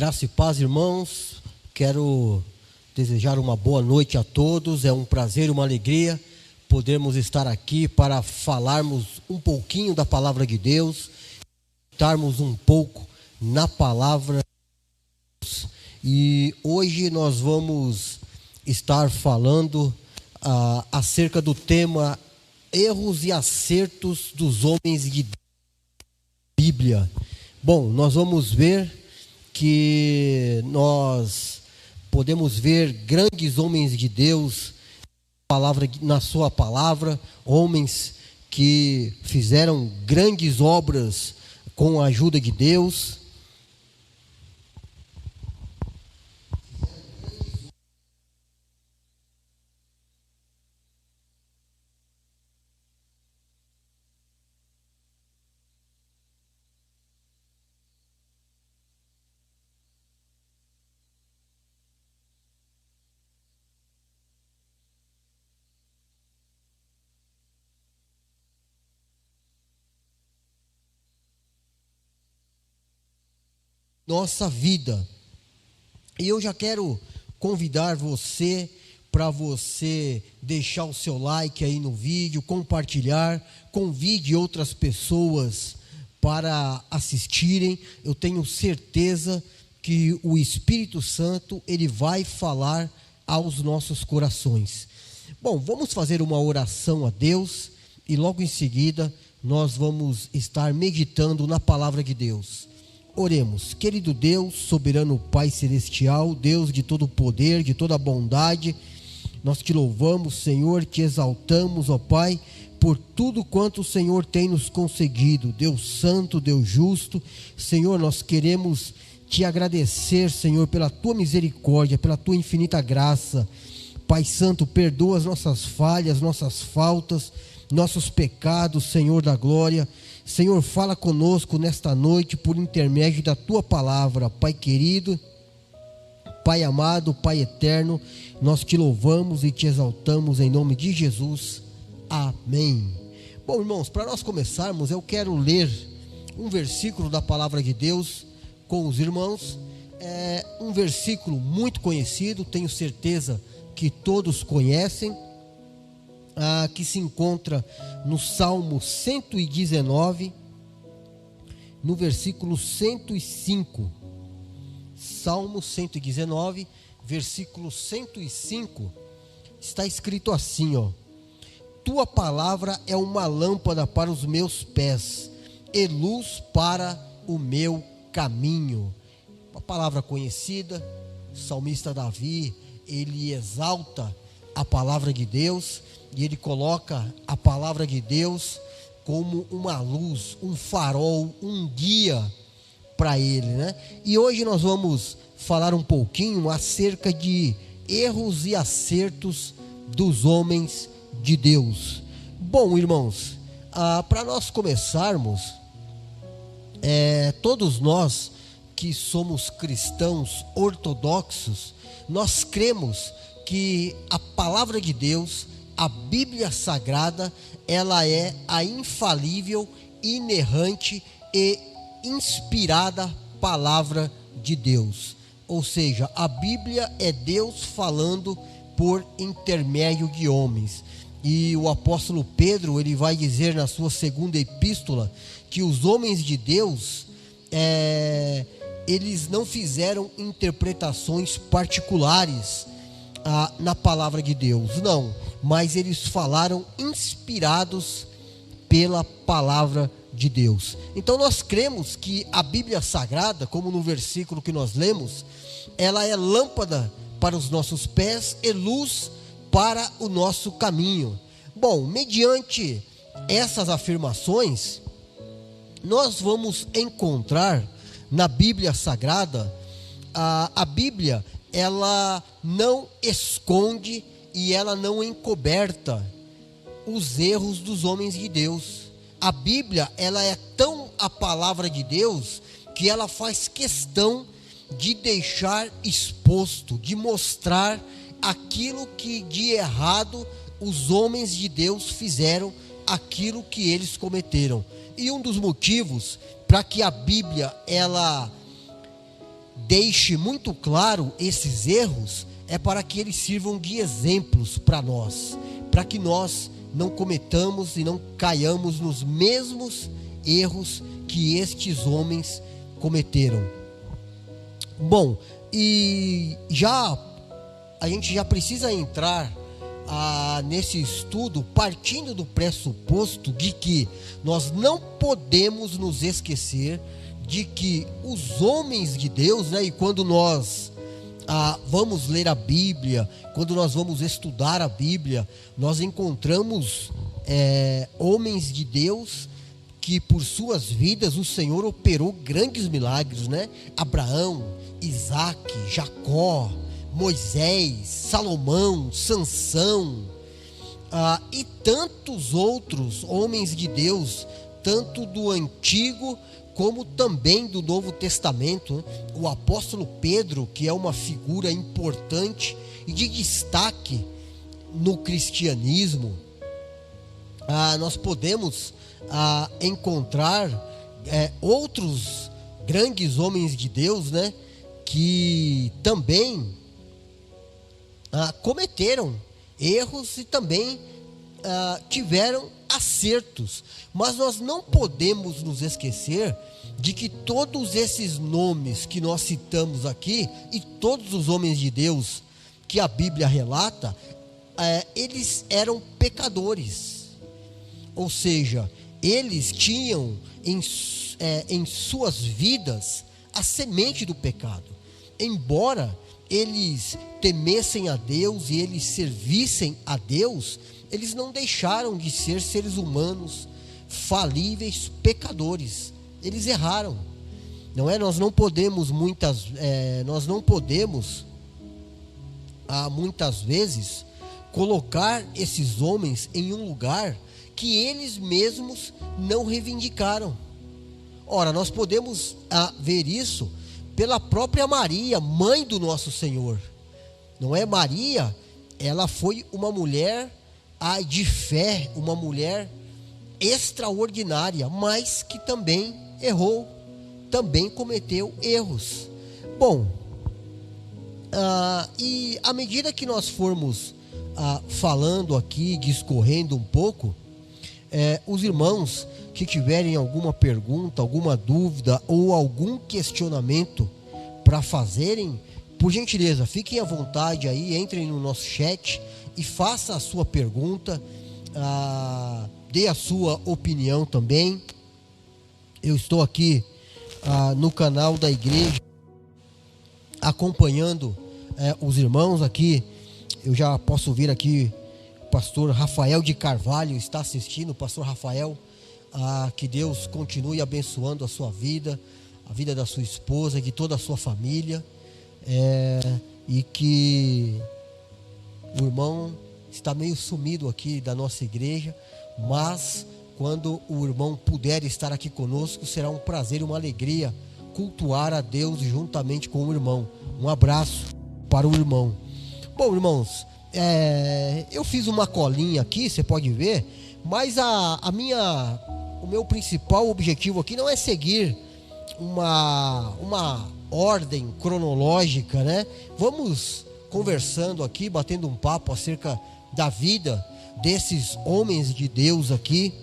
Graça e paz, irmãos. Quero desejar uma boa noite a todos. É um prazer e uma alegria podermos estar aqui para falarmos um pouquinho da palavra de Deus, estarmos um pouco na palavra de Deus. E hoje nós vamos estar falando acerca do tema erros e acertos dos homens de Bíblia. Bom, nós vamos ver que nós podemos ver grandes homens de Deus na sua palavra, homens que fizeram grandes obras com a ajuda de Deus. Nossa vida. E eu já quero convidar você para você deixar o seu like aí no vídeo, compartilhar, convide outras pessoas para assistirem. Eu tenho certeza que o Espírito Santo, ele vai falar aos nossos corações. Bom, vamos fazer uma oração a Deus e logo em seguida nós vamos estar meditando na palavra de Deus. Oremos. Querido Deus, soberano Pai celestial, Deus de todo poder, de toda bondade, nós te louvamos, Senhor, te exaltamos, ó Pai, por tudo quanto o Senhor tem nos concedido. Deus santo, Deus justo, Senhor, nós queremos te agradecer, Senhor, pela tua misericórdia, pela tua infinita graça. Pai santo, perdoa as nossas falhas, nossas faltas, nossos pecados, Senhor da glória. Senhor, fala conosco nesta noite por intermédio da tua palavra. Pai querido, Pai amado, Pai eterno, nós te louvamos e te exaltamos em nome de Jesus. Amém. Bom, irmãos, para nós começarmos, eu quero ler um versículo da palavra de Deus com os irmãos. É um versículo muito conhecido, tenho certeza que todos conhecem. Que se encontra no Salmo 119, no versículo 105. Salmo 119, versículo 105, está escrito assim, ó: Tua palavra é uma lâmpada para os meus pés e luz para o meu caminho. Uma palavra conhecida. O salmista Davi, ele exalta a palavra de Deus e ele coloca a palavra de Deus como uma luz, um farol, um guia para ele, né? E hoje nós vamos falar um pouquinho acerca de erros e acertos dos homens de Deus. Bom, irmãos, para nós começarmos, todos nós que somos cristãos ortodoxos, nós cremos que a palavra de Deus, a Bíblia Sagrada, ela é a infalível, inerrante e inspirada palavra de Deus. Ou seja, a Bíblia é Deus falando por intermédio de homens. E o apóstolo Pedro, ele vai dizer na sua segunda epístola que os homens de Deus, eles não fizeram interpretações particulares na palavra de Deus, não, mas eles falaram inspirados pela palavra de Deus. Então nós cremos que a Bíblia Sagrada, como no versículo que nós lemos, ela é lâmpada para os nossos pés e luz para o nosso caminho. Bom, mediante essas afirmações, nós vamos encontrar na Bíblia Sagrada, a Bíblia, ela não esconde e ela não encoberta os erros dos homens de Deus. A Bíblia, ela é tão a palavra de Deus que ela faz questão de deixar exposto, de mostrar aquilo que de errado os homens de Deus fizeram, aquilo que eles cometeram. E um dos motivos para que a Bíblia ela deixe muito claro esses erros é para que eles sirvam de exemplos para nós, para que nós não cometamos e não caiamos nos mesmos erros que estes homens cometeram. Bom, e a gente já precisa entrar nesse estudo partindo do pressuposto de que nós não podemos nos esquecer de que os homens de Deus, né, e quando nós vamos ler a Bíblia, quando nós vamos estudar a Bíblia, nós encontramos homens de Deus que por suas vidas o Senhor operou grandes milagres, né? Abraão, Isaac, Jacó, Moisés, Salomão, Sansão, e tantos outros homens de Deus, tanto do Antigo como também do Novo Testamento, né? O apóstolo Pedro, que é uma figura importante e de destaque no cristianismo, nós podemos encontrar outros grandes homens de Deus, né, que também cometeram erros e também tiveram acertos, mas nós não podemos nos esquecer de que todos esses nomes que nós citamos aqui e todos os homens de Deus que a Bíblia relata, eles eram pecadores, ou seja, eles tinham em suas vidas a semente do pecado. Embora eles temessem a Deus e eles servissem a Deus, eles não deixaram de ser seres humanos falíveis, pecadores. Eles erraram, não é? Nós não podemos muitas vezes colocar esses homens em um lugar que eles mesmos não reivindicaram. Ora, nós podemos ver isso pela própria Maria, mãe do nosso Senhor. Não é? Maria, ela foi uma mulher de fé, uma mulher extraordinária, mas que também errou, também cometeu erros. Bom, e à medida que nós formos falando aqui, discorrendo um pouco, os irmãos que tiverem alguma pergunta, alguma dúvida ou algum questionamento para fazerem, por gentileza, fiquem à vontade aí, entrem no nosso chat e faça a sua pergunta, dê a sua opinião também. Eu estou aqui no canal da igreja acompanhando os irmãos aqui. Eu já posso ver aqui o pastor Rafael de Carvalho está assistindo. Pastor Rafael, que Deus continue abençoando a sua vida, a vida da sua esposa, de toda a sua família, e que o irmão está meio sumido aqui da nossa igreja, mas quando o irmão puder estar aqui conosco, será um prazer e uma alegria cultuar a Deus juntamente com o irmão. Um abraço para o irmão. Bom, irmãos, eu fiz uma colinha aqui, você pode ver, mas o meu principal objetivo aqui não é seguir uma ordem cronológica, né? Vamos conversando aqui, batendo um papo acerca da vida desses homens de Deus aqui,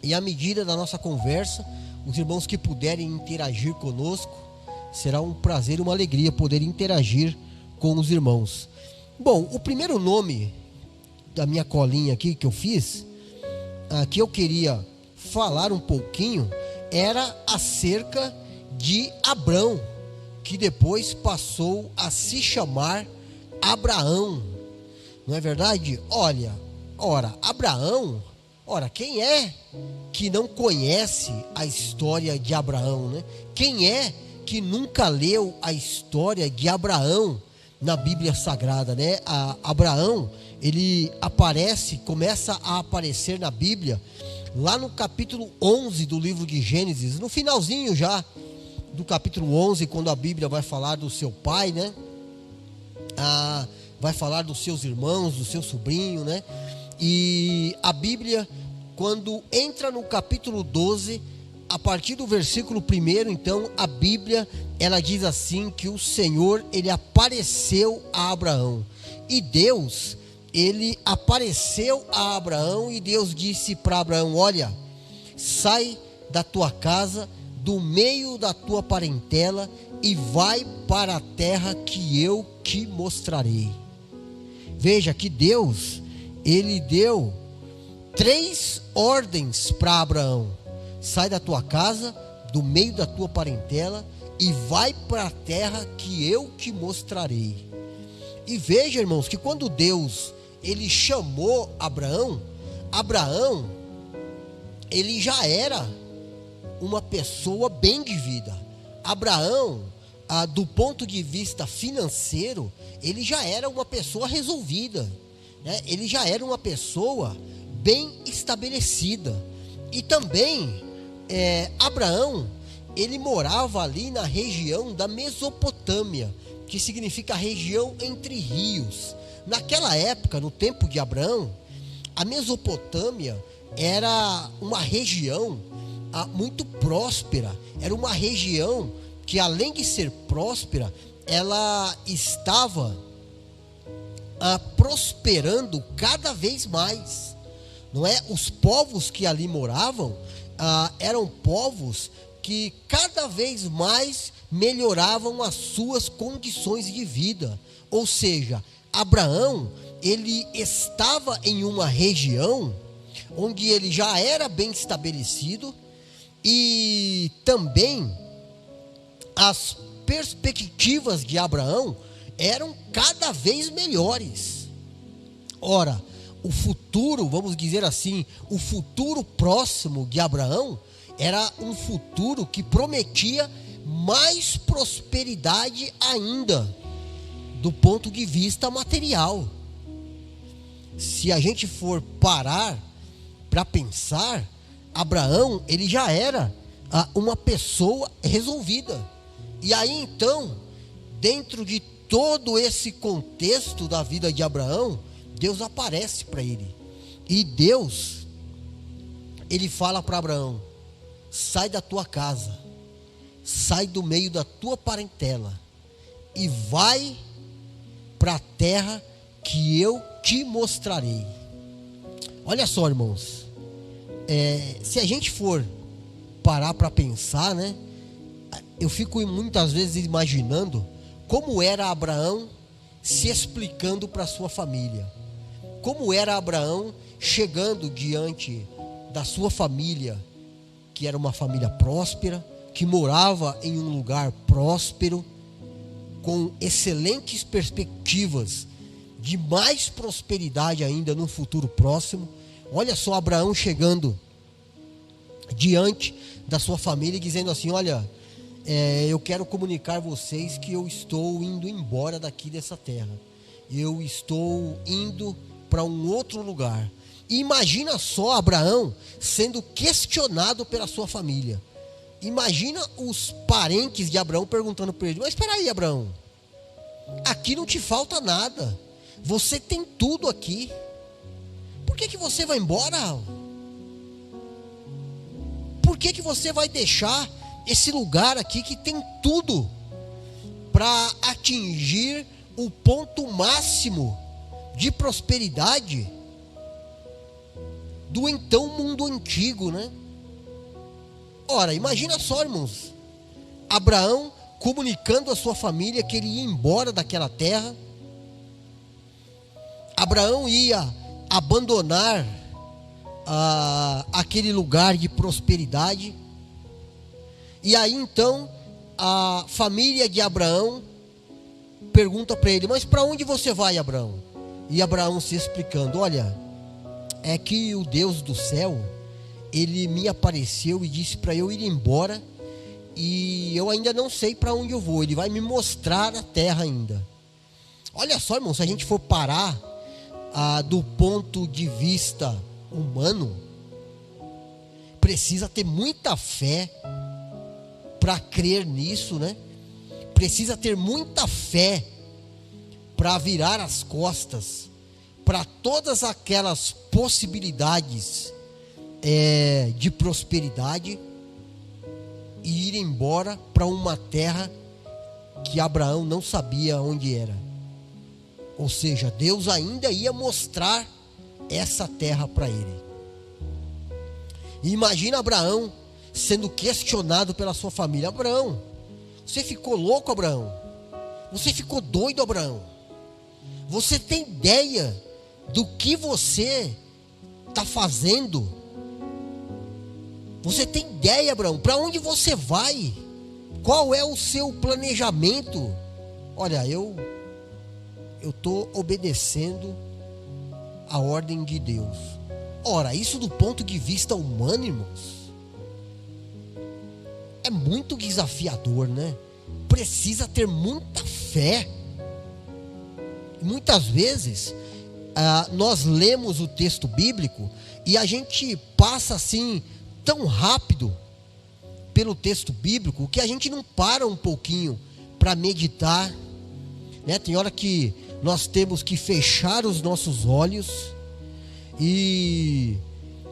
e à medida da nossa conversa, os irmãos que puderem interagir conosco, será um prazer e uma alegria poder interagir com os irmãos. Bom, o primeiro nome da minha colinha aqui que eu fiz, que eu queria falar um pouquinho, era acerca de Abrão, que depois passou a se chamar Abraão. Não é verdade? Abraão, quem é que não conhece a história de Abraão, né? Quem é que nunca leu a história de Abraão na Bíblia Sagrada, né? Abraão, ele começa a aparecer na Bíblia, lá no capítulo 11 do livro de Gênesis, no finalzinho já do capítulo 11, quando a Bíblia vai falar do seu pai, né? Vai falar dos seus irmãos, do seu sobrinho, né? E a Bíblia, quando entra no capítulo 12, a partir do versículo 1, então, a Bíblia, ela diz assim que o Senhor, ele apareceu a Abraão. E Deus, ele apareceu a Abraão e Deus disse para Abraão: olha, sai da tua casa, do meio da tua parentela e vai para a terra que eu te mostrarei. Veja que Deus, ele deu 3 ordens para Abraão: sai da tua casa, do meio da tua parentela e vai para a terra que eu te mostrarei. E veja, irmãos, que quando Deus, ele chamou Abraão, ele já era uma pessoa bem de vida. Abraão, do ponto de vista financeiro, ele já era uma pessoa resolvida, né? Ele já era uma pessoa bem estabelecida. E também, Abraão, ele morava ali na região da Mesopotâmia, que significa região entre rios. Naquela época, no tempo de Abraão, a Mesopotâmia era uma região muito próspera. Era uma região que, além de ser próspera, ela estava prosperando cada vez mais. Não é? Os povos que ali moravam eram povos que cada vez mais melhoravam as suas condições de vida. Ou seja, Abraão, ele estava em uma região onde ele já era bem estabelecido e também as perspectivas de Abraão eram cada vez melhores. Ora, o futuro, vamos dizer assim, o futuro próximo de Abraão era um futuro que prometia mais prosperidade ainda, do ponto de vista material. Se a gente for parar para pensar, Abraão, ele já era uma pessoa resolvida. E aí então, dentro de todo esse contexto da vida de Abraão, Deus aparece para ele. E Deus, ele fala para Abraão: sai da tua casa, sai do meio da tua parentela e vai para a terra que eu te mostrarei. Olha só, irmãos, se a gente for parar para pensar, né? Eu fico muitas vezes imaginando como era Abraão se explicando para sua família. Como era Abraão chegando diante da sua família, que era uma família próspera, que morava em um lugar próspero, com excelentes perspectivas de mais prosperidade ainda no futuro próximo. Olha só Abraão chegando diante da sua família e dizendo assim: olha, eu quero comunicar a vocês que eu estou indo embora daqui dessa terra. Eu estou indo para um outro lugar. E imagina só Abraão sendo questionado pela sua família. Imagina os parentes de Abraão perguntando para ele: mas espera aí, Abraão, aqui não te falta nada, você tem tudo aqui, por que você vai embora? Por que você vai deixar esse lugar aqui que tem tudo para atingir o ponto máximo de prosperidade do então mundo antigo, né? Ora, imagina só, irmãos, Abraão comunicando à sua família que ele ia embora daquela terra. Abraão ia abandonar aquele lugar de prosperidade. E aí então a família de Abraão pergunta para ele: mas para onde você vai, Abraão? E Abraão se explicando: olha, é que o Deus do céu, ele me apareceu e disse para eu ir embora, e eu ainda não sei para onde eu vou, ele vai me mostrar a terra ainda. Olha só, irmão, se a gente for parar do ponto de vista humano, precisa ter muita fé para crer nisso, né? Precisa ter muita fé para virar as costas para todas aquelas possibilidades de prosperidade e ir embora para uma terra que Abraão não sabia onde era. Ou seja, Deus ainda ia mostrar essa terra para ele. E imagina Abraão sendo questionado pela sua família. Abraão, você ficou louco, Abraão? Você ficou doido, Abraão? Você tem ideia do que você está fazendo? Você tem ideia, Abraão? Para onde você vai? Qual é o seu planejamento? Olha, eu estou obedecendo a ordem de Deus. Ora, isso do ponto de vista humano, irmãos, é muito desafiador, né? Precisa ter muita fé. Muitas vezes nós lemos o texto bíblico e a gente passa assim tão rápido pelo texto bíblico que a gente não para um pouquinho para meditar, né? Tem hora que nós temos que fechar os nossos olhos e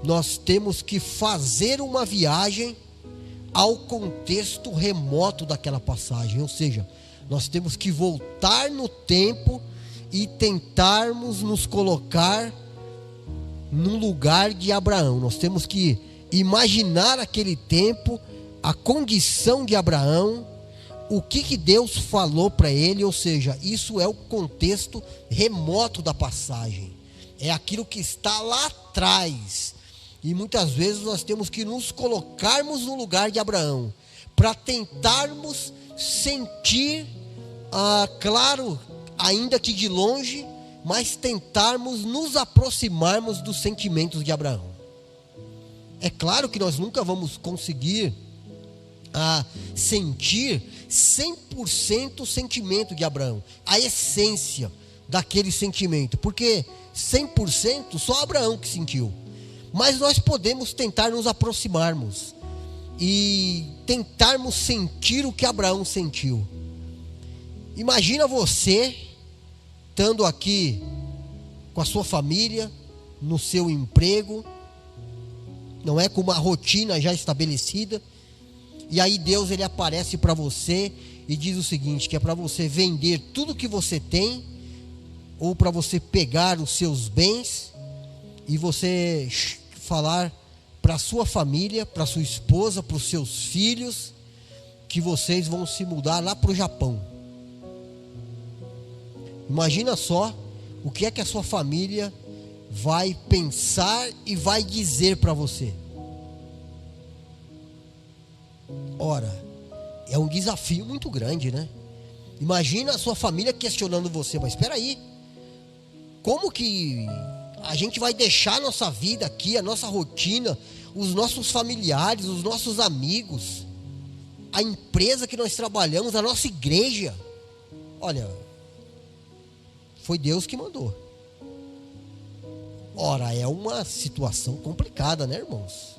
nós temos que fazer uma viagem ao contexto remoto daquela passagem. Ou seja, nós temos que voltar no tempo e tentarmos nos colocar no lugar de Abraão. Nós temos que imaginar aquele tempo, a condição de Abraão, o que Deus falou para ele. Ou seja, isso é o contexto remoto da passagem, é aquilo que está lá atrás. E muitas vezes nós temos que nos colocarmos no lugar de Abraão, para tentarmos sentir, claro, ainda que de longe, mas tentarmos nos aproximarmos dos sentimentos de Abraão. É claro que nós nunca vamos conseguir sentir 100% o sentimento de Abraão, a essência daquele sentimento, porque 100% só Abraão que sentiu. Mas nós podemos tentar nos aproximarmos e tentarmos sentir o que Abraão sentiu. Imagina você estando aqui com a sua família, no seu emprego, não é, com uma rotina já estabelecida, e aí Deus ele aparece para você e diz o seguinte, que é para você vender tudo que você tem, ou para você pegar os seus bens e você falar para a sua família, para a sua esposa, para os seus filhos, que vocês vão se mudar lá para o Japão. Imagina só o que é que a sua família vai pensar e vai dizer para você. Ora, é um desafio muito grande, né? Imagina a sua família questionando você, mas espera aí, como que a gente vai deixar a nossa vida aqui, a nossa rotina, os nossos familiares, os nossos amigos, a empresa que nós trabalhamos, a nossa igreja? Olha, foi Deus que mandou. Ora, é uma situação complicada, né, irmãos?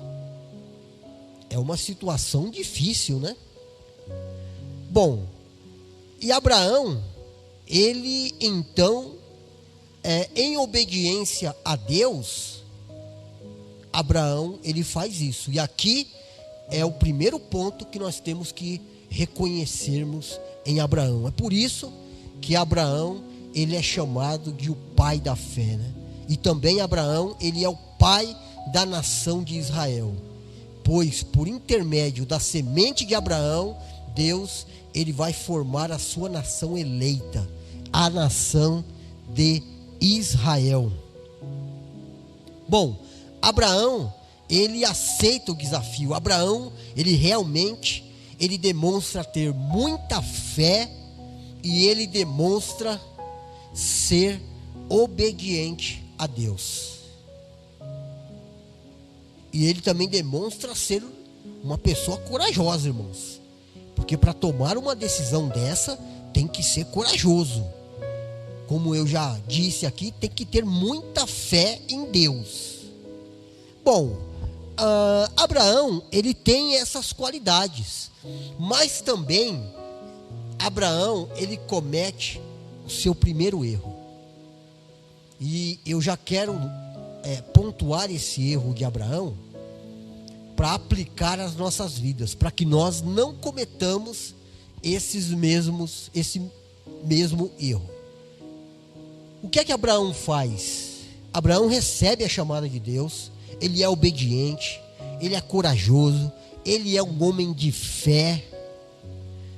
É uma situação difícil, né? Bom, e Abraão, ele então, em obediência a Deus, Abraão, ele faz isso. E aqui é o primeiro ponto que nós temos que reconhecermos em Abraão. É por isso que Abraão, ele é chamado de o pai da fé, né? E também Abraão, ele é o pai da nação de Israel. Pois por intermédio da semente de Abraão, Deus, ele vai formar a sua nação eleita, a nação de Israel. Bom, Abraão, ele aceita o desafio. Abraão, ele realmente, ele demonstra ter muita fé e ele demonstra ser obediente a Deus. E ele também demonstra ser uma pessoa corajosa, irmãos. Porque para tomar uma decisão dessa, tem que ser corajoso. Como eu já disse aqui, tem que ter muita fé em Deus. Bom, Abraão, ele tem essas qualidades. Mas também, Abraão, ele comete o seu primeiro erro. E eu já quero pontuar esse erro de Abraão para aplicar às nossas vidas, para que nós não cometamos esse mesmo erro. O que é que Abraão faz? Abraão recebe a chamada de Deus, ele é obediente, ele é corajoso, ele é um homem de fé.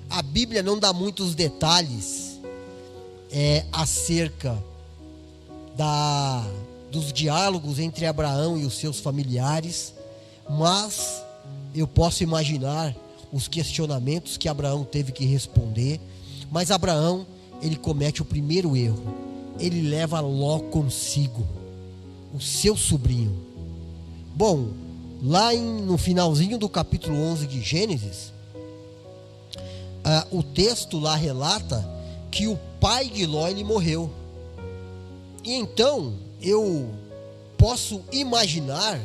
A Bíblia não dá muitos detalhes acerca dos diálogos entre Abraão e os seus familiares, mas eu posso imaginar os questionamentos que Abraão teve que responder. Mas Abraão, ele comete o primeiro erro. Ele leva Ló consigo, o seu sobrinho. Bom, lá no finalzinho do capítulo 11 de Gênesis, o texto lá relata que o pai de Ló, ele morreu. E então eu posso imaginar,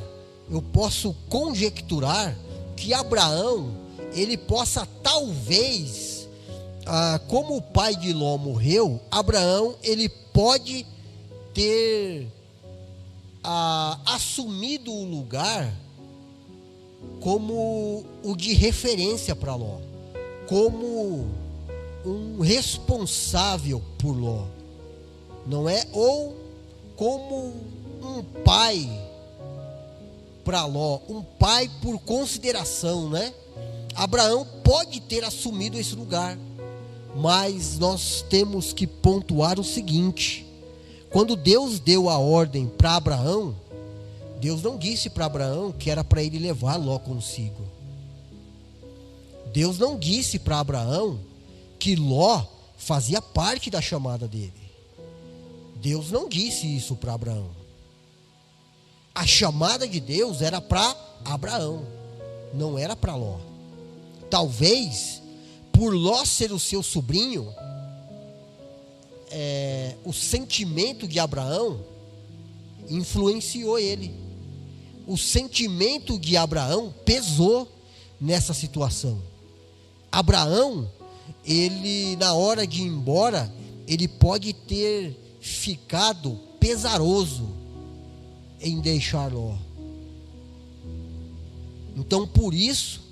eu posso conjecturar que Abraão, ele possa talvez, como o pai de Ló morreu, Abraão, ele pode ter assumido o lugar como o de referência para Ló, como um responsável por Ló, não é? Ou como um pai para Ló, um pai por consideração, né? Abraão pode ter assumido esse lugar, mas nós temos que pontuar o seguinte: quando Deus deu a ordem para Abraão, Deus não disse para Abraão que era para ele levar Ló consigo. Deus não disse para Abraão que Ló fazia parte da chamada dele. Deus não disse isso para Abraão. A chamada de Deus era para Abraão, não era para Ló. Talvez, por Ló ser o seu sobrinho, o sentimento de Abraão influenciou ele. O sentimento de Abraão pesou nessa situação. Abraão, ele, na hora de ir embora, ele pode ter ficado pesaroso em deixar Ló. Então, por isso,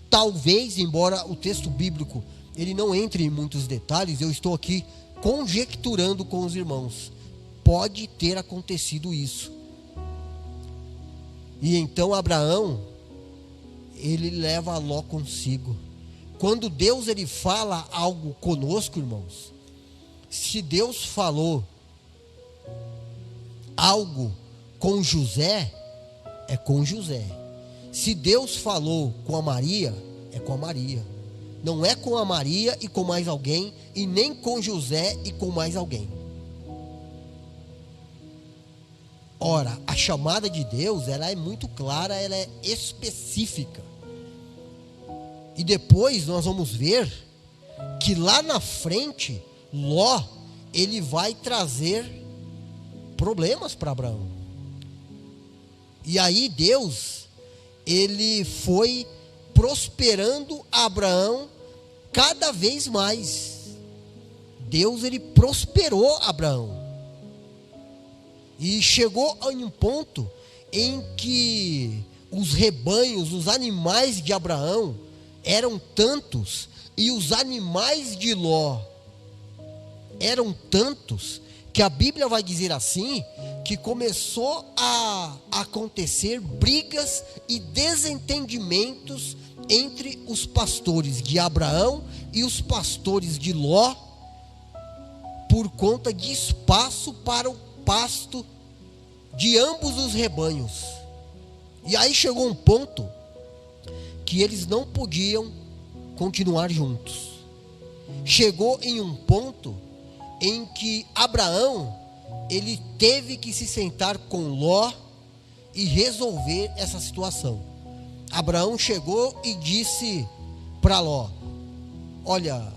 talvez, embora o texto bíblico ele não entre em muitos detalhes, eu estou aqui conjecturando com os irmãos, pode ter acontecido isso. E então Abraão, ele leva Ló consigo. Quando Deus ele fala algo conosco, irmãos, se Deus falou algo com José, é com José. Se Deus falou com a Maria, é com a Maria. Não é com a Maria e com mais alguém, e nem com José e com mais alguém. Ora, a chamada de Deus, ela é muito clara, ela é específica. E depois nós vamos ver que lá na frente, Ló, ele vai trazer problemas para Abraão. E aí Deus, ele foi prosperando Abraão cada vez mais. Deus, ele prosperou Abraão. E chegou a um ponto em que os rebanhos, os animais de Abraão eram tantos, e os animais de Ló eram tantos, que a Bíblia vai dizer assim, que começou a acontecer brigas e desentendimentos entre os pastores de Abraão e os pastores de Ló, por conta de espaço para o pasto de ambos os rebanhos. E aí chegou um ponto que eles não podiam continuar juntos. Chegou em um ponto em que Abraão, ele teve que se sentar com Ló e resolver essa situação. Abraão chegou e disse para Ló: olha,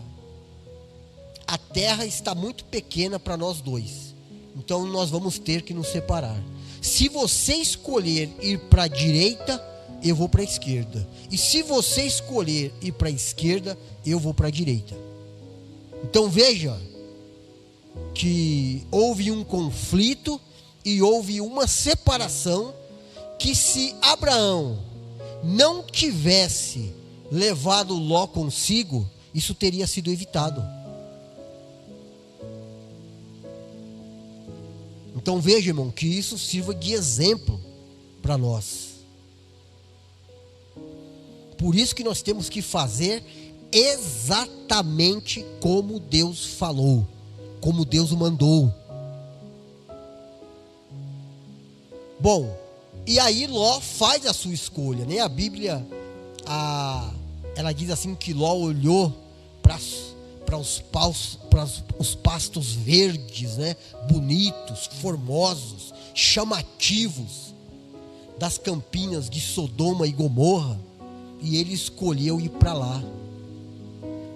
a terra está muito pequena para nós dois, então nós vamos ter que nos separar. Se você escolher ir para a direita, eu vou para a esquerda. E se você escolher ir para a esquerda, eu vou para a direita. Então veja que houve um conflito e houve uma separação, que se Abraão não tivesse levado Ló consigo, isso teria sido evitado. Então veja, irmão, que isso sirva de exemplo para nós. Por isso que nós temos que fazer exatamente como Deus falou, como Deus o mandou. Bom, e aí Ló faz a sua escolha, né? A Bíblia, ela diz assim que Ló olhou para os pastos verdes, né? Bonitos, formosos, chamativos das campinas de Sodoma e Gomorra, e ele escolheu ir para lá.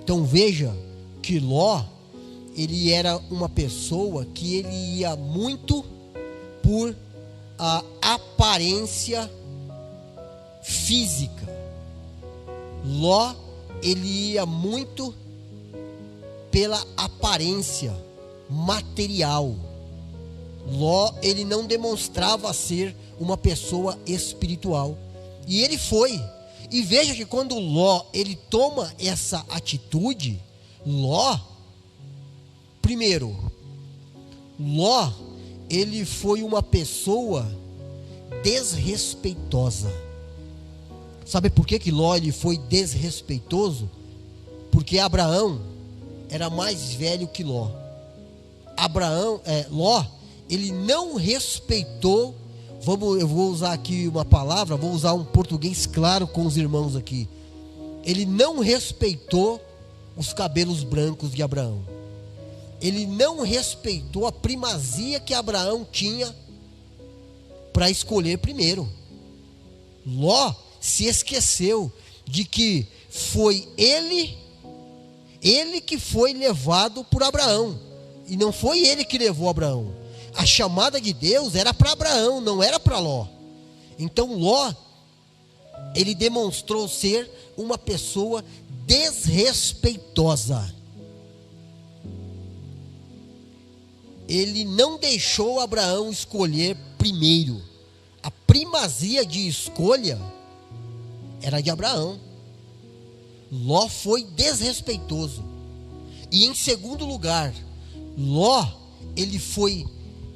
Então veja que Ló, ele era uma pessoa que ele ia muito por a aparência física. Ló, ele ia muito pela aparência material. Ló, ele não demonstrava ser uma pessoa espiritual. E ele foi. E veja que quando Ló, ele toma essa atitude, Ló, primeiro, Ló, ele foi uma pessoa desrespeitosa. Sabe por que Ló ele foi desrespeitoso? Porque Abraão era mais velho que Ló. Ló, ele não respeitou. Eu vou usar aqui uma palavra, vou usar um português claro com os irmãos aqui. Ele não respeitou os cabelos brancos de Abraão. Ele não respeitou a primazia que Abraão tinha para escolher primeiro. Ló se esqueceu de que foi ele que foi levado por Abraão, e não foi ele que levou Abraão. A chamada de Deus era para Abraão, não era para Ló. Então Ló, ele demonstrou ser uma pessoa desrespeitosa. Ele não deixou Abraão escolher primeiro. A primazia de escolha era de Abraão. Ló foi desrespeitoso. E em segundo lugar, Ló, ele foi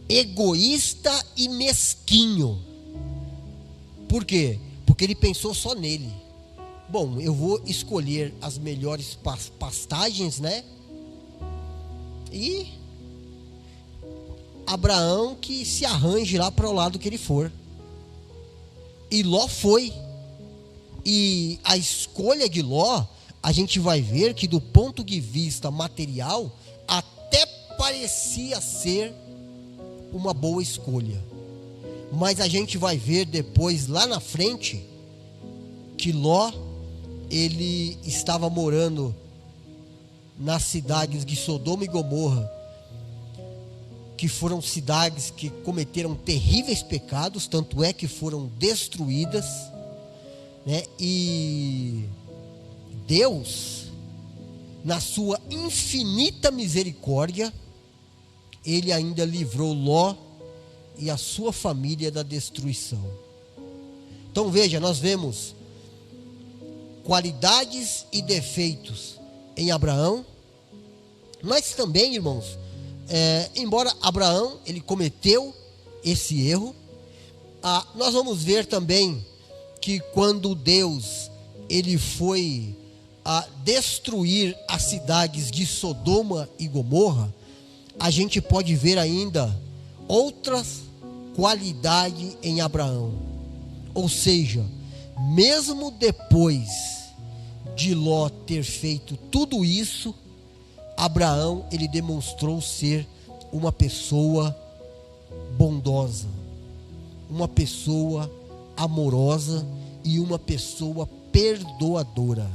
egoísta e mesquinho. Por quê? Porque ele pensou só nele. Bom, eu vou escolher as melhores pastagens, né? E Abraão que se arranje lá para o lado que ele for. E Ló foi. E a escolha de Ló, a gente vai ver que do ponto de vista material, até parecia ser uma boa escolha. Mas a gente vai ver depois, lá na frente, que Ló, ele estava morando nas cidades de Sodoma e Gomorra, que foram cidades que cometeram terríveis pecados, tanto é que foram destruídas, né? E Deus, na sua infinita misericórdia, ele ainda livrou Ló e a sua família da destruição. Então veja, nós vemos qualidades e defeitos em Abraão, mas também, irmãos, embora Abraão ele cometeu esse erro, nós vamos ver também que quando Deus ele foi destruir as cidades de Sodoma e Gomorra, a gente pode ver ainda outras qualidades em Abraão. Ou seja, mesmo depois de Ló ter feito tudo isso, Abraão ele demonstrou ser uma pessoa bondosa, uma pessoa amorosa e uma pessoa perdoadora.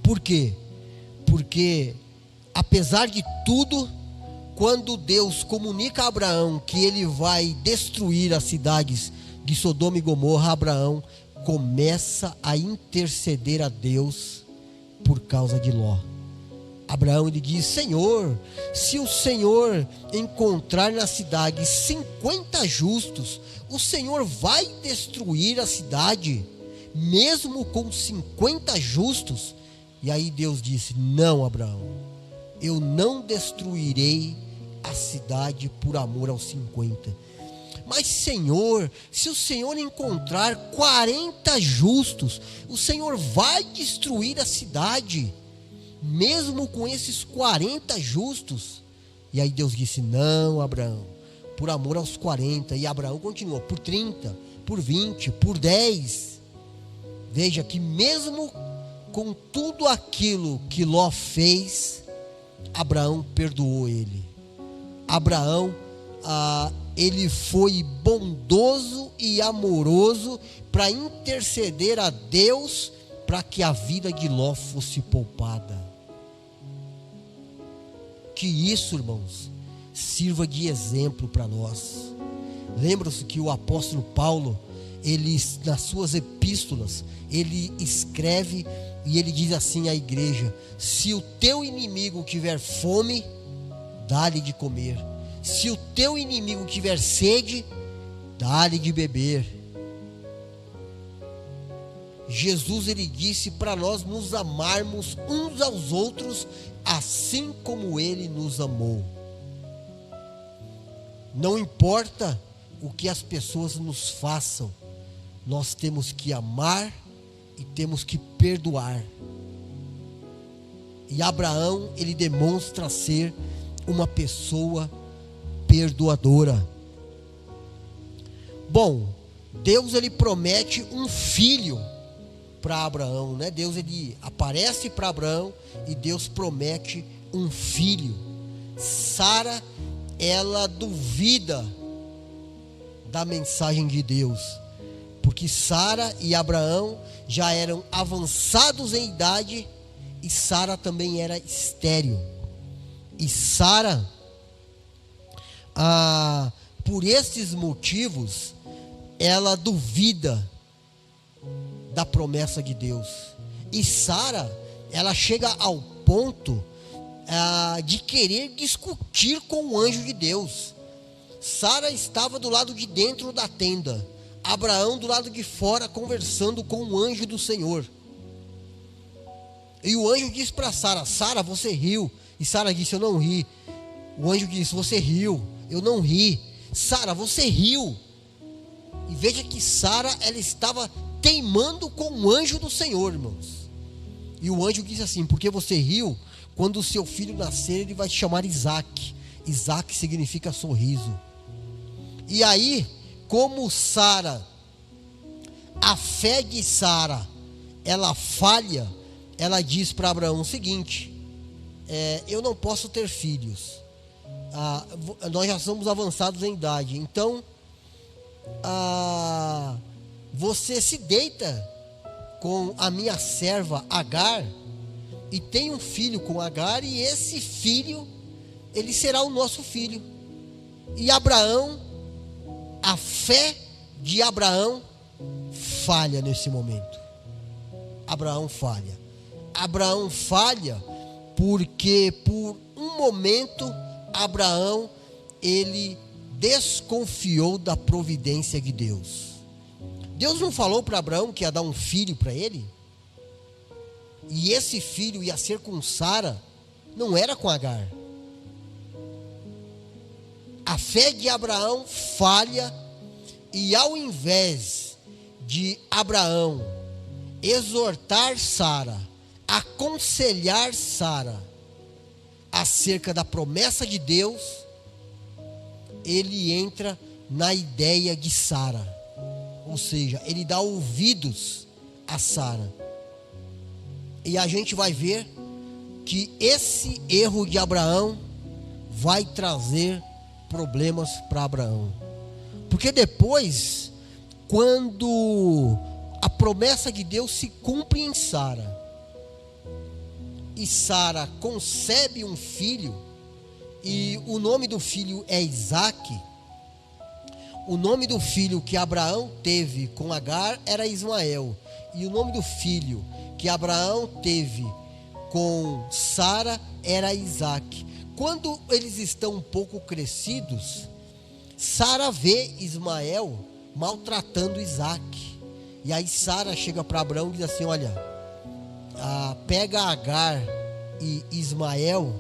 Por quê? Porque apesar de tudo, quando Deus comunica a Abraão que ele vai destruir as cidades de Sodoma e Gomorra, Abraão começa a interceder a Deus por causa de Ló. Abraão ele diz: Senhor, se o Senhor encontrar na cidade 50 justos, o Senhor vai destruir a cidade, mesmo com 50 justos? E aí Deus disse: não, Abraão, eu não destruirei a cidade por amor aos 50. Mas Senhor, se o Senhor encontrar 40 justos, o Senhor vai destruir a cidade, mesmo com esses 40 justos? E aí Deus disse: não, Abraão, por amor aos 40. E Abraão continua: por 30, por 20, por 10. Veja que mesmo com tudo aquilo que Ló fez, Abraão perdoou ele. Abraão, ele foi bondoso e amoroso para interceder a Deus para que a vida de Ló fosse poupada. Que isso, irmãos, sirva de exemplo para nós. Lembram-se que o apóstolo Paulo, ele, nas suas epístolas, ele escreve e ele diz assim à igreja: se o teu inimigo tiver fome, dá-lhe de comer. Se o teu inimigo tiver sede, dá-lhe de beber. Jesus, ele disse para nós nos amarmos uns aos outros, assim como ele nos amou. Não importa o que as pessoas nos façam, nós temos que amar e temos que perdoar. E Abraão, ele demonstra ser uma pessoa perdoadora. Bom, Deus, ele promete um filho para Abraão, né? Deus, ele aparece para Abraão e Deus promete um filho. Sara, ela duvida da mensagem de Deus, porque Sara e Abraão já eram avançados em idade e Sara também era estéril. E Sara, por esses motivos, ela duvida da promessa de Deus. E Sara, ela chega ao ponto de querer discutir com o anjo de Deus. Sara estava do lado de dentro da tenda, Abraão do lado de fora, conversando com o anjo do Senhor. E o anjo disse para Sara: Sara, você riu. E Sara disse: eu não ri. O anjo disse: você riu. Eu não ri. Sara, você riu. E veja que Sara, ela estava teimando com o anjo do Senhor, irmãos. E o anjo disse assim: porque você riu? Quando o seu filho nascer, ele vai te chamar Isaque. Isaque significa sorriso. E aí, como Sara, a fé de Sara, ela falha, ela diz para Abraão o seguinte: eu não posso ter filhos, nós já somos avançados em idade, então você se deita com a minha serva Agar e tem um filho com Agar, e esse filho, ele será o nosso filho. E Abraão, a fé de Abraão falha nesse momento. Abraão falha. Abraão falha porque por um momento Abraão, ele desconfiou da providência de Deus. Deus não falou para Abraão que ia dar um filho para ele? E esse filho ia ser com Sara, não era com Agar. A fé de Abraão falha, e ao invés de Abraão exortar Sara, aconselhar Sara acerca da promessa de Deus, ele entra na ideia de Sara, ou seja, ele dá ouvidos a Sara. E a gente vai ver que esse erro de Abraão vai trazer problemas para Abraão, porque depois, quando a promessa de Deus se cumpre em Sara, e Sara concebe um filho, e o nome do filho é Isaque. O nome do filho que Abraão teve com Agar era Ismael, e o nome do filho que Abraão teve com Sara era Isaque. Quando eles estão um pouco crescidos, Sara vê Ismael maltratando Isaque. E aí Sara chega para Abraão e diz assim: olha, pega Agar e Ismael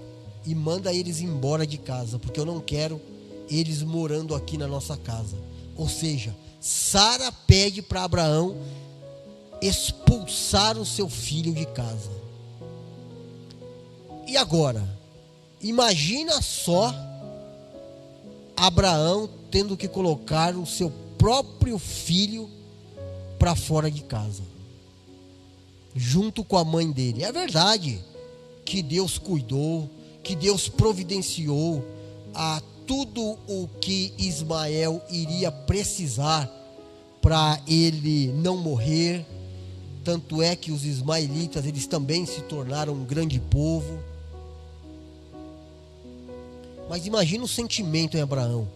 e manda eles embora de casa, porque eu não quero eles morando aqui na nossa casa. Ou seja, Sara pede para Abraão expulsar o seu filho de casa. E agora, imagina só Abraão tendo que colocar o seu próprio filho para fora de casa, junto com a mãe dele. É verdade que Deus cuidou, que Deus providenciou a tudo o que Ismael iria precisar para ele não morrer. Tanto é que os ismaelitas, eles também se tornaram um grande povo. Mas imagina o sentimento em Abraão,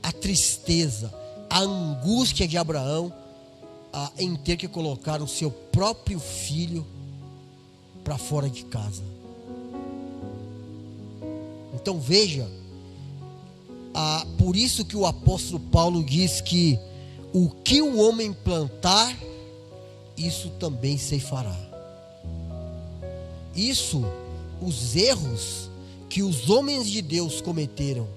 a tristeza, a angústia de Abraão em ter que colocar o seu próprio filho para fora de casa. Então veja, por isso que o apóstolo Paulo diz que o que o homem plantar, isso também ceifará. Isso, os erros que os homens de Deus cometeram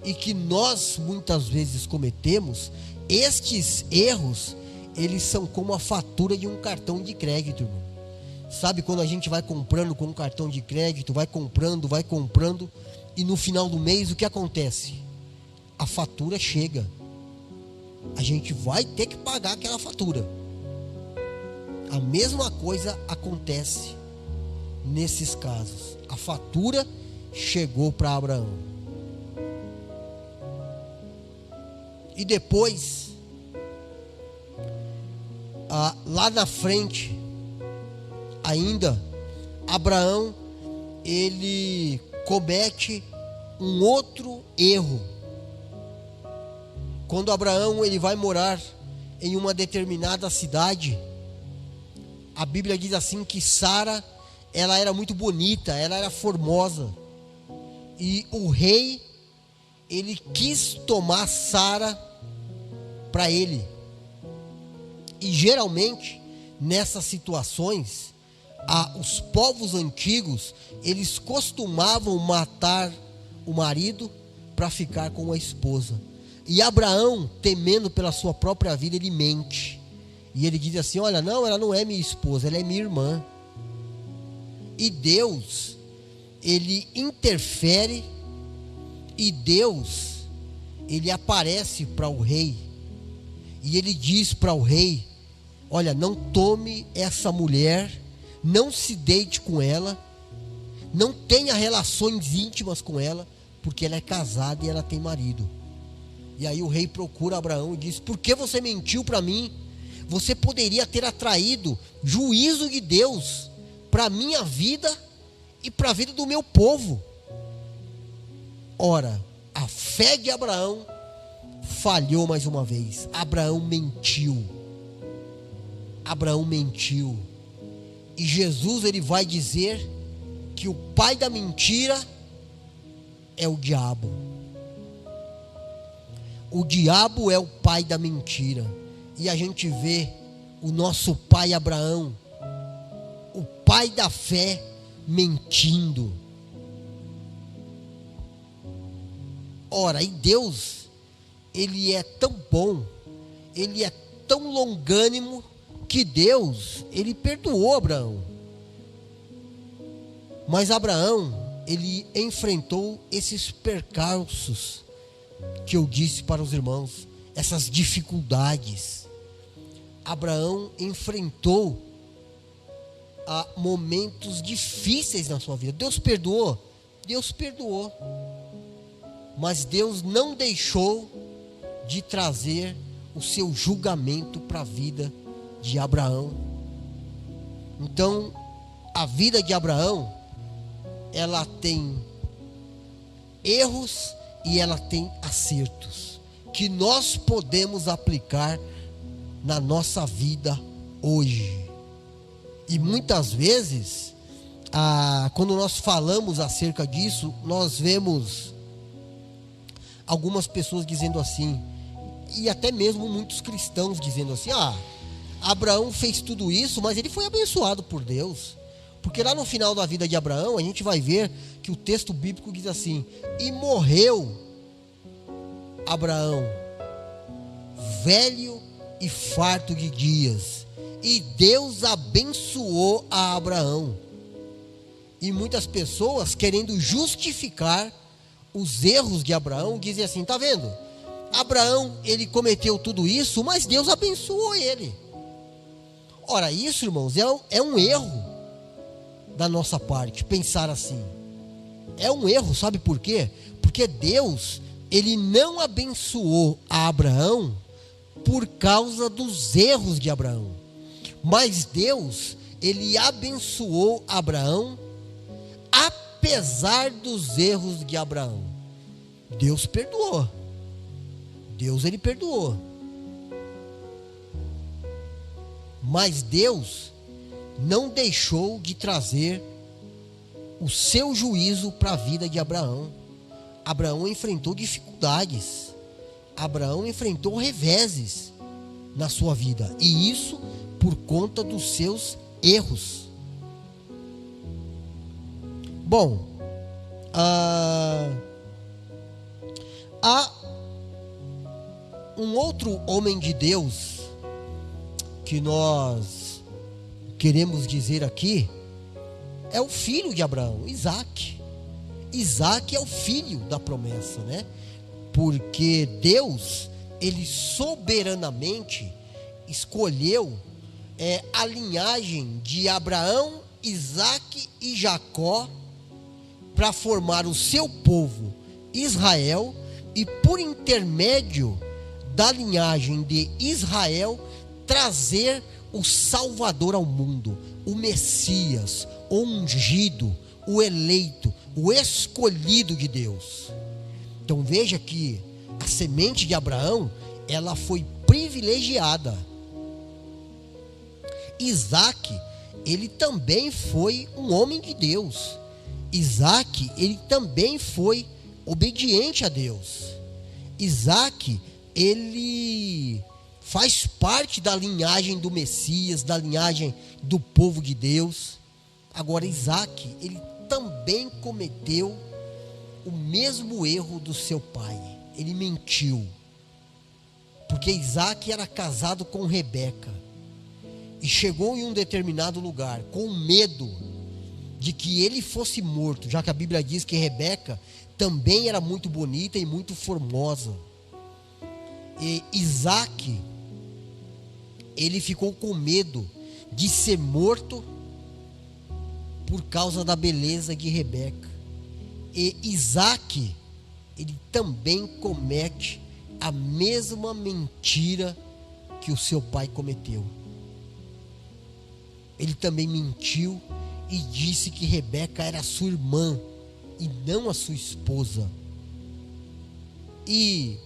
e que nós muitas vezes cometemos, estes erros, eles são como a fatura de um cartão de crédito, irmão. Sabe quando a gente vai comprando com um cartão de crédito, vai comprando, e no final do mês o que acontece? A fatura chega. A gente vai ter que pagar aquela fatura. A mesma coisa acontece nesses casos. A fatura chegou para Abraão. E depois, lá na frente, ainda, Abraão, ele comete um outro erro. Quando Abraão ele vai morar em uma determinada cidade, a Bíblia diz assim que Sara, ela era muito bonita, ela era formosa. E o rei, ele quis tomar Sara para ele. E geralmente, nessas situações, os povos antigos, eles costumavam matar o marido para ficar com a esposa. E Abraão, temendo pela sua própria vida, ele mente. E ele diz assim: olha, não, ela não é minha esposa, ela é minha irmã. E Deus, ele interfere, e Deus, ele aparece para o rei, e ele diz para o rei: olha, não tome essa mulher, não se deite com ela, não tenha relações íntimas com ela, porque ela é casada e ela tem marido. E aí o rei procura Abraão e diz: por que você mentiu para mim? Você poderia ter atraído juízo de Deus para a minha vida e para a vida do meu povo. Ora, a fé de Abraão falhou mais uma vez. Abraão mentiu. E Jesus, ele vai dizer que o pai da mentira é o diabo. O diabo é o pai da mentira. E a gente vê o nosso pai Abraão, o pai da fé, mentindo. Ora, e Deus, ele é tão bom, ele é tão longânimo, que Deus, ele perdoou Abraão. Mas Abraão, ele enfrentou esses percalços que eu disse para os irmãos, essas dificuldades. Abraão enfrentou momentos difíceis na sua vida. Deus perdoou, mas Deus não deixou de trazer o seu julgamento para a vida de Abraão. Então, a vida de Abraão, ela tem erros e ela tem acertos que nós podemos aplicar na nossa vida hoje. E muitas vezes, quando nós falamos acerca disso, nós vemos algumas pessoas dizendo assim, e até mesmo muitos cristãos dizendo assim: Abraão fez tudo isso, mas ele foi abençoado por Deus. Porque lá no final da vida de Abraão, a gente vai ver que o texto bíblico diz assim: e morreu Abraão, velho e farto de dias, e Deus abençoou a Abraão. E muitas pessoas, querendo justificar os erros de Abraão, dizem assim: tá vendo? Abraão, ele cometeu tudo isso, mas Deus abençoou ele. Ora, isso, irmãos, é um erro da nossa parte, pensar assim. É um erro, sabe por quê? Porque Deus, ele não abençoou a Abraão por causa dos erros de Abraão. Mas Deus, ele abençoou Abraão apesar dos erros de Abraão. Deus perdoou. Deus, ele perdoou. Mas Deus não deixou de trazer o seu juízo para a vida de Abraão. Abraão enfrentou dificuldades. Abraão enfrentou reveses na sua vida. E isso por conta dos seus erros. Bom, há um outro homem de Deus que nós queremos dizer aqui, é o filho de Abraão, Isaque. Isaque é o filho da promessa, né? Porque Deus, ele soberanamente escolheu a linhagem de Abraão, Isaque e Jacó para formar o seu povo, Israel, e por intermédio da linhagem de Israel, trazer o Salvador ao mundo, o Messias, o ungido, o eleito, o escolhido de Deus. Então veja que a semente de Abraão, ela foi privilegiada. Isaque, ele também foi um homem de Deus. Isaque, ele também foi obediente a Deus. Isaque, ele faz parte da linhagem do Messias, da linhagem do povo de Deus. Agora, Isaque, ele também cometeu o mesmo erro do seu pai. Ele mentiu. Porque Isaque era casado com Rebeca. E chegou em um determinado lugar com medo de que ele fosse morto, já que a Bíblia diz que Rebeca também era muito bonita e muito formosa. E Isaque, ele ficou com medo de ser morto por causa da beleza de Rebeca. E Isaque, ele também comete a mesma mentira que o seu pai cometeu. Ele também mentiu e disse que Rebeca era sua irmã e não a sua esposa. E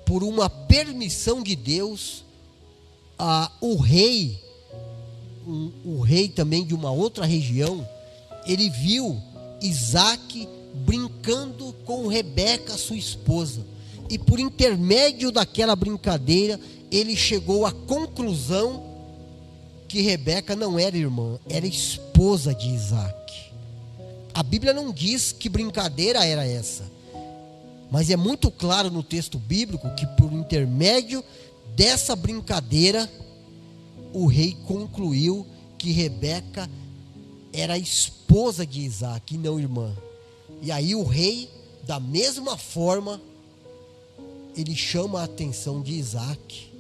por uma permissão de Deus, o rei também de uma outra região, ele viu Isaque brincando com Rebeca, sua esposa. E por intermédio daquela brincadeira, ele chegou à conclusão que Rebeca não era irmã, era esposa de Isaque. A Bíblia não diz que brincadeira era essa, mas é muito claro no texto bíblico que por intermédio dessa brincadeira, o rei concluiu que Rebeca era esposa de Isaque e não irmã. E aí o rei, da mesma forma, ele chama a atenção de Isaque.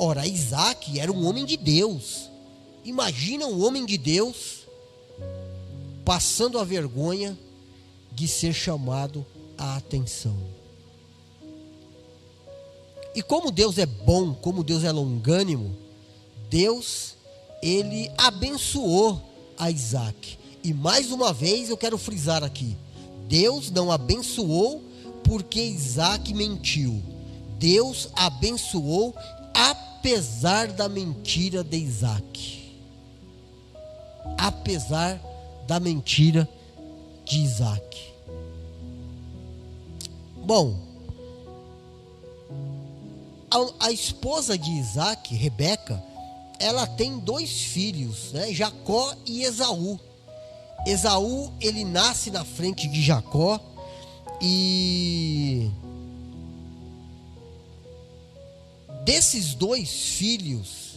Ora, Isaque era um homem de Deus. Imagina um homem de Deus passando a vergonha de ser chamado a atenção. E como Deus é bom, como Deus é longânimo, Deus, ele abençoou a Isaque. E mais uma vez eu quero frisar aqui, Deus não abençoou porque Isaque mentiu. Deus abençoou apesar da mentira de Isaque. Apesar da mentira de Isaque. Bom, a esposa de Isaque, Rebeca, ela tem 2 filhos, né? Jacó e Esaú. Esaú, ele nasce na frente de Jacó, e desses 2 filhos,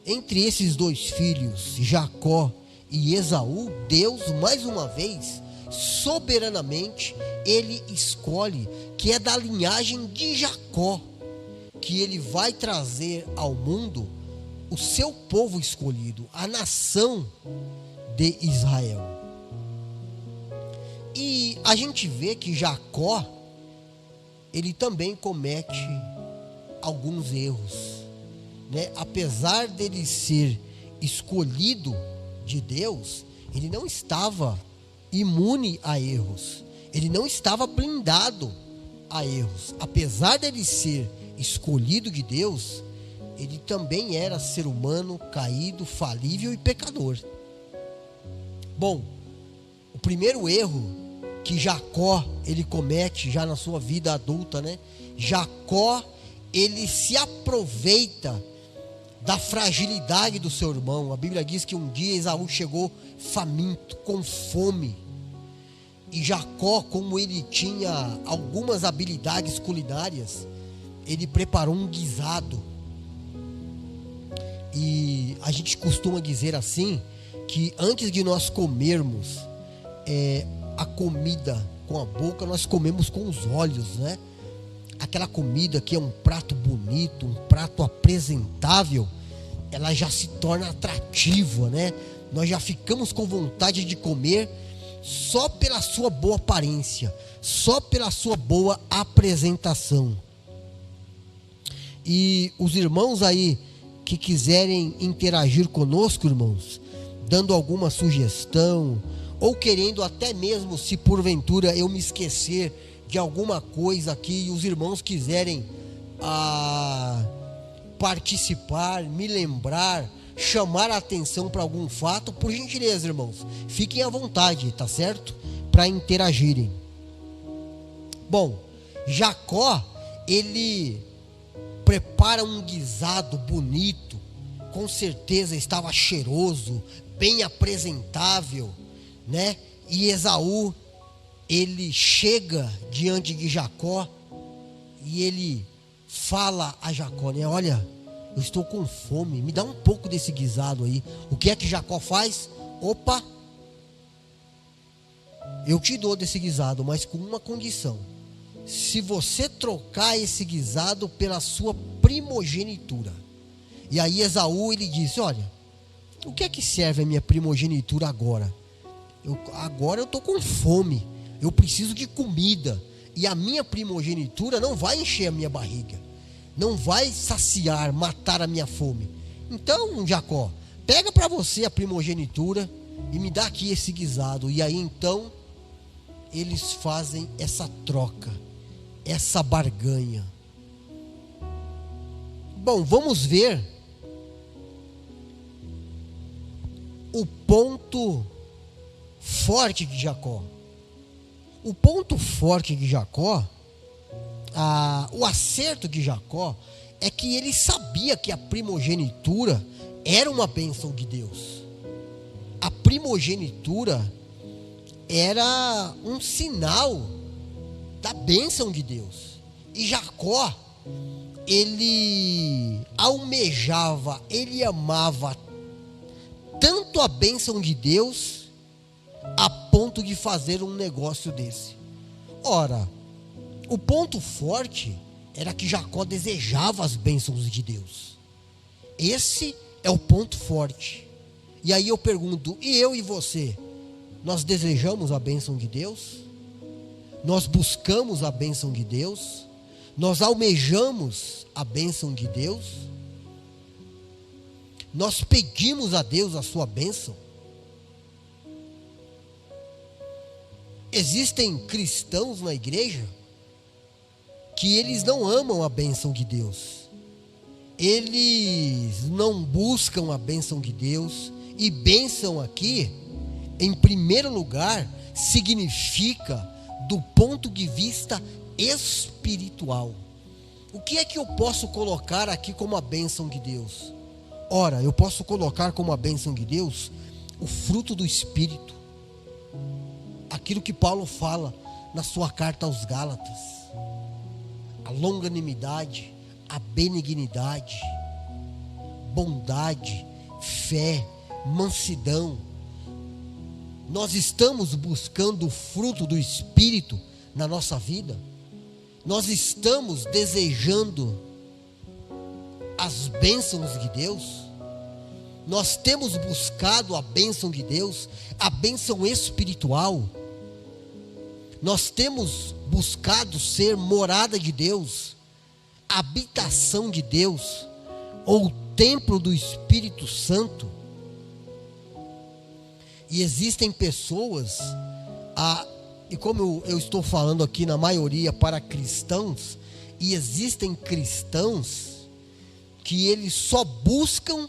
entre esses 2 filhos, Jacó e Esaú, Deus, mais uma vez, soberanamente, ele escolhe que é da linhagem de Jacó que ele vai trazer ao mundo o seu povo escolhido, a nação de Israel. E a gente vê que Jacó, ele também comete alguns erros, né? Apesar dele ser escolhido de Deus, ele não estava imune a erros, ele não estava blindado a erros. Apesar dele ser escolhido de Deus, ele também era ser humano caído, falível e pecador. Bom, o primeiro erro que Jacó ele comete já na sua vida adulta, né? Jacó, ele se aproveita da fragilidade do seu irmão. A Bíblia diz que um dia Esaú chegou faminto, com fome. E Jacó, como ele tinha algumas habilidades culinárias, ele preparou um guisado. E a gente costuma dizer assim, que antes de nós comermos a comida com a boca, nós comemos com os olhos, né? Aquela comida que é um prato bonito, um prato apresentável, ela já se torna atrativa, né? Nós já ficamos com vontade de comer só pela sua boa aparência, só pela sua boa apresentação. E os irmãos aí que quiserem interagir conosco, irmãos, dando alguma sugestão, ou querendo até mesmo, se porventura eu me esquecer de alguma coisa aqui e os irmãos quiserem participar, me lembrar, chamar a atenção para algum fato, por gentileza, irmãos, fiquem à vontade, tá certo? Para interagirem. Bom, Jacó, ele prepara um guisado bonito, com certeza estava cheiroso, bem apresentável, né? E Esaú, ele chega diante de Jacó e ele fala a Jacó, né? Olha, eu estou com fome, me dá um pouco desse guisado aí. O que é que Jacó faz? Opa, eu te dou desse guisado, mas com uma condição: se você trocar esse guisado pela sua primogenitura. E aí Esaú, ele disse: olha, o que é que serve a minha primogenitura agora? Agora eu estou com fome, eu preciso de comida, e a minha primogenitura não vai encher a minha barriga, não vai saciar, matar a minha fome. Então, Jacó, pega para você a primogenitura e me dá aqui esse guisado. E aí então eles fazem essa troca, essa barganha. Bom, vamos ver o ponto forte de Jacó. O ponto forte de Jacó, o acerto de Jacó, é que ele sabia que a primogenitura era uma bênção de Deus. A primogenitura era um sinal da bênção de Deus. E Jacó, ele almejava, ele amava tanto a bênção de Deus, a ponto de fazer um negócio desse. Ora, o ponto forte era que Jacó desejava as bênçãos de Deus. Esse é o ponto forte. E aí eu pergunto, e eu e você? Nós desejamos a bênção de Deus? Nós buscamos a bênção de Deus? Nós almejamos a bênção de Deus? Nós pedimos a Deus a sua bênção? Existem cristãos na igreja que eles não amam a bênção de Deus. Eles não buscam a bênção de Deus. E bênção aqui, em primeiro lugar, significa do ponto de vista espiritual. O que é que eu posso colocar aqui como a bênção de Deus? Ora, eu posso colocar como a bênção de Deus o fruto do Espírito. Aquilo que Paulo fala na sua carta aos Gálatas. A longanimidade, a benignidade, bondade, fé, mansidão. Nós estamos buscando o fruto do Espírito na nossa vida. Nós estamos desejando as bênçãos de Deus. Nós temos buscado a bênção de Deus, a bênção espiritual. Nós temos buscado ser morada de Deus, habitação de Deus, ou templo do Espírito Santo. E existem pessoas, e como eu estou falando aqui na maioria para cristãos, e existem cristãos que eles só buscam,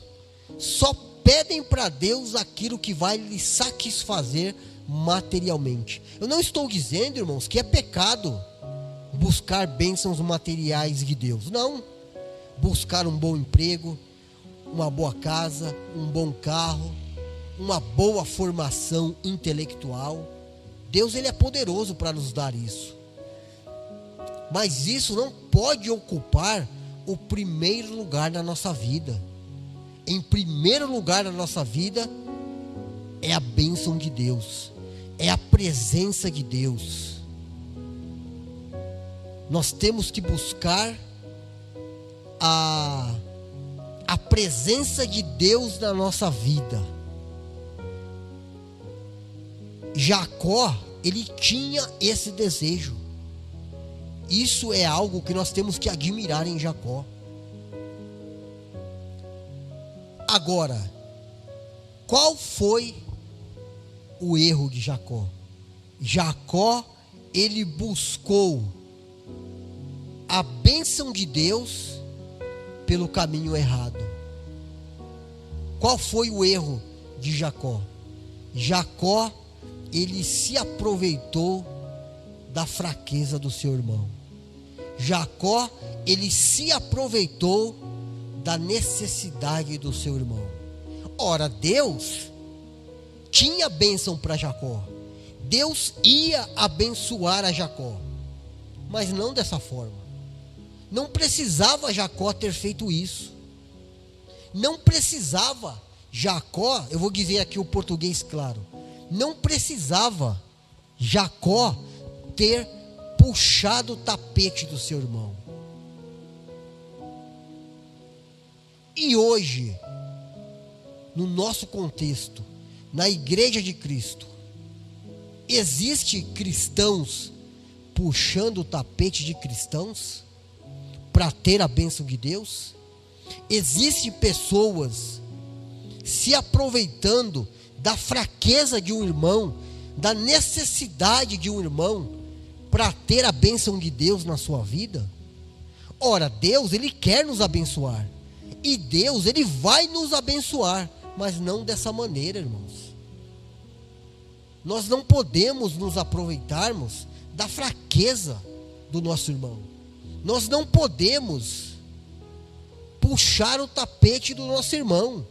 só pedem para Deus aquilo que vai lhes satisfazer materialmente. Eu não estou dizendo, irmãos, que é pecado buscar bênçãos materiais de Deus. Não. Buscar um bom emprego, uma boa casa, um bom carro, uma boa formação intelectual. Deus, ele é poderoso para nos dar isso. Mas isso não pode ocupar o primeiro lugar na nossa vida. Em primeiro lugar na nossa vida é a bênção de Deus, é a presença de Deus. Nós temos que buscar a presença de Deus na nossa vida. Jacó, ele tinha esse desejo. Isso é algo que nós temos que admirar em Jacó. Agora, qual foi o erro de Jacó? Jacó, ele buscou a bênção de Deus pelo caminho errado. Qual foi o erro de Jacó? Jacó, ele se aproveitou da fraqueza do seu irmão. Jacó, ele se aproveitou da necessidade do seu irmão. Ora, Deus tinha bênção para Jacó. Deus ia abençoar a Jacó, mas não dessa forma. Não precisava Jacó ter feito isso. Não precisava Jacó, eu vou dizer aqui o português claro, não precisava Jacó ter puxado o tapete do seu irmão. E hoje, no nosso contexto, na igreja de Cristo, existe cristãos puxando o tapete de cristãos para ter a bênção de Deus? Existem pessoas se aproveitando da fraqueza de um irmão, da necessidade de um irmão, para ter a bênção de Deus na sua vida? Ora, Deus, ele quer nos abençoar. E Deus, ele vai nos abençoar, mas não dessa maneira, irmãos. Nós não podemos nos aproveitarmos da fraqueza do nosso irmão. Nós não podemos puxar o tapete do nosso irmão.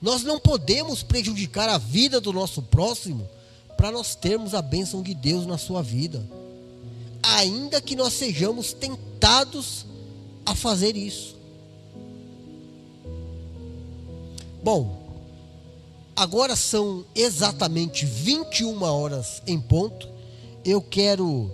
Nós não podemos prejudicar a vida do nosso próximo para nós termos a bênção de Deus na sua vida, ainda que nós sejamos tentados a fazer isso. Bom, agora são exatamente 21 horas em ponto. Eu quero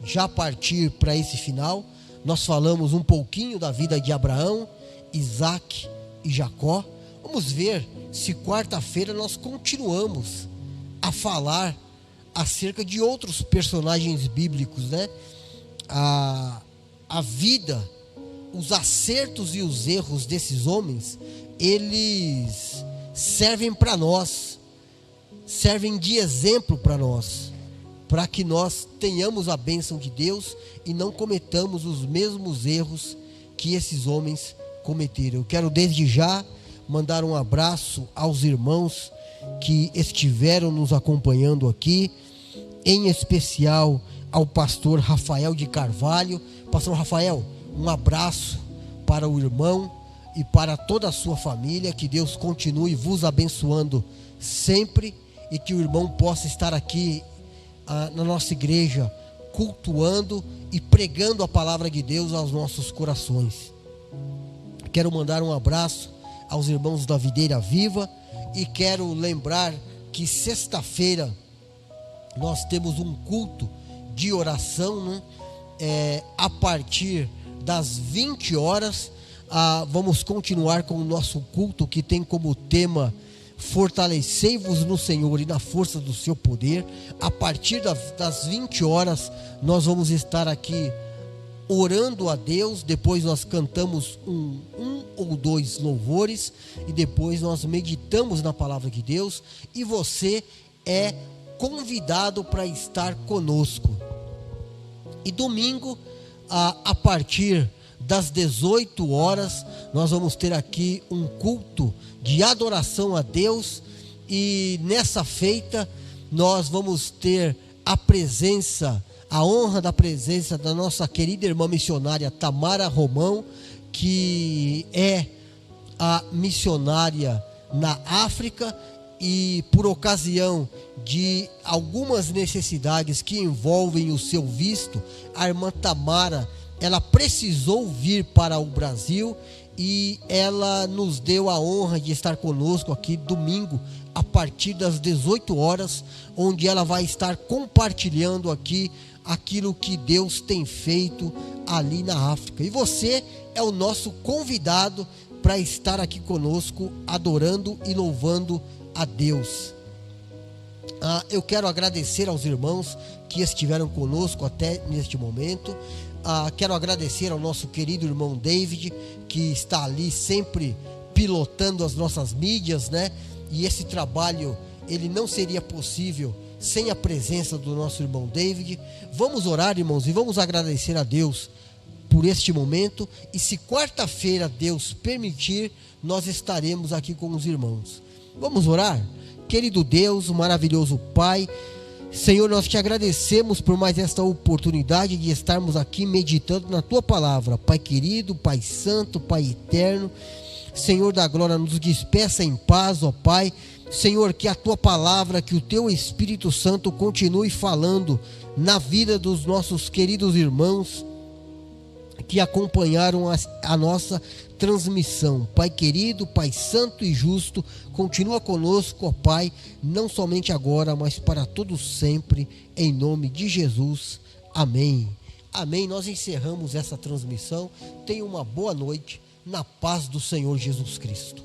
já partir para esse final. Nós falamos um pouquinho da vida de Abraão, Isaac e Jacó. Vamos ver se quarta-feira nós continuamos a falar acerca de outros personagens bíblicos, né? A vida, os acertos e os erros desses homens, eles servem para nós, servem de exemplo para nós, para que nós tenhamos a bênção de Deus e não cometamos os mesmos erros que esses homens cometeram. Eu quero desde já mandar um abraço aos irmãos que estiveram nos acompanhando aqui, em especial ao pastor Rafael de Carvalho. Pastor Rafael, um abraço para o irmão. e para toda a sua família. Que Deus continue vos abençoando sempre e que o irmão possa estar aqui na nossa igreja, cultuando e pregando a palavra de Deus aos nossos corações. Quero mandar um abraço aos irmãos da Videira Viva e quero lembrar que sexta-feira nós temos um culto de oração, né? A partir das 20 horas, vamos continuar com o nosso culto, que tem como tema fortalecei-vos no Senhor e na força do seu poder. A partir das 20 horas nós vamos estar aqui orando a Deus. Depois nós cantamos um ou dois louvores e depois nós meditamos na palavra de Deus, e você é convidado para estar conosco. E domingo, a partir das 18 horas, nós vamos ter aqui um culto de adoração a Deus, e nessa feita nós vamos ter a honra da presença da nossa querida irmã missionária Tamara Romão, que é a missionária na África, e por ocasião de algumas necessidades que envolvem o seu visto, a irmã Tamara, ela precisou vir para o Brasil, e ela nos deu a honra de estar conosco aqui domingo a partir das 18 horas, onde ela vai estar compartilhando aqui aquilo que Deus tem feito ali na África. E você é o nosso convidado para estar aqui conosco, adorando e louvando a Deus. Eu quero agradecer aos irmãos que estiveram conosco até neste momento. Quero agradecer ao nosso querido irmão David, que está ali sempre pilotando as nossas mídias, né? E esse trabalho, ele não seria possível sem a presença do nosso irmão David. Vamos orar, irmãos, e vamos agradecer a Deus por este momento. E se quarta-feira Deus permitir, nós estaremos aqui com os irmãos. Vamos orar? Querido Deus, o maravilhoso Pai, Senhor, nós te agradecemos por mais esta oportunidade de estarmos aqui meditando na tua palavra. Pai querido, Pai santo, Pai eterno, Senhor da glória, nos despeça em paz, ó Pai. Senhor, que a tua palavra, que o teu Espírito Santo continue falando na vida dos nossos queridos irmãos que acompanharam a nossa transmissão. Pai querido, Pai santo e justo, continua conosco, ó Pai, não somente agora, mas para todos sempre, em nome de Jesus. Amém. Amém. Nós encerramos essa transmissão. Tenha uma boa noite, na paz do Senhor Jesus Cristo.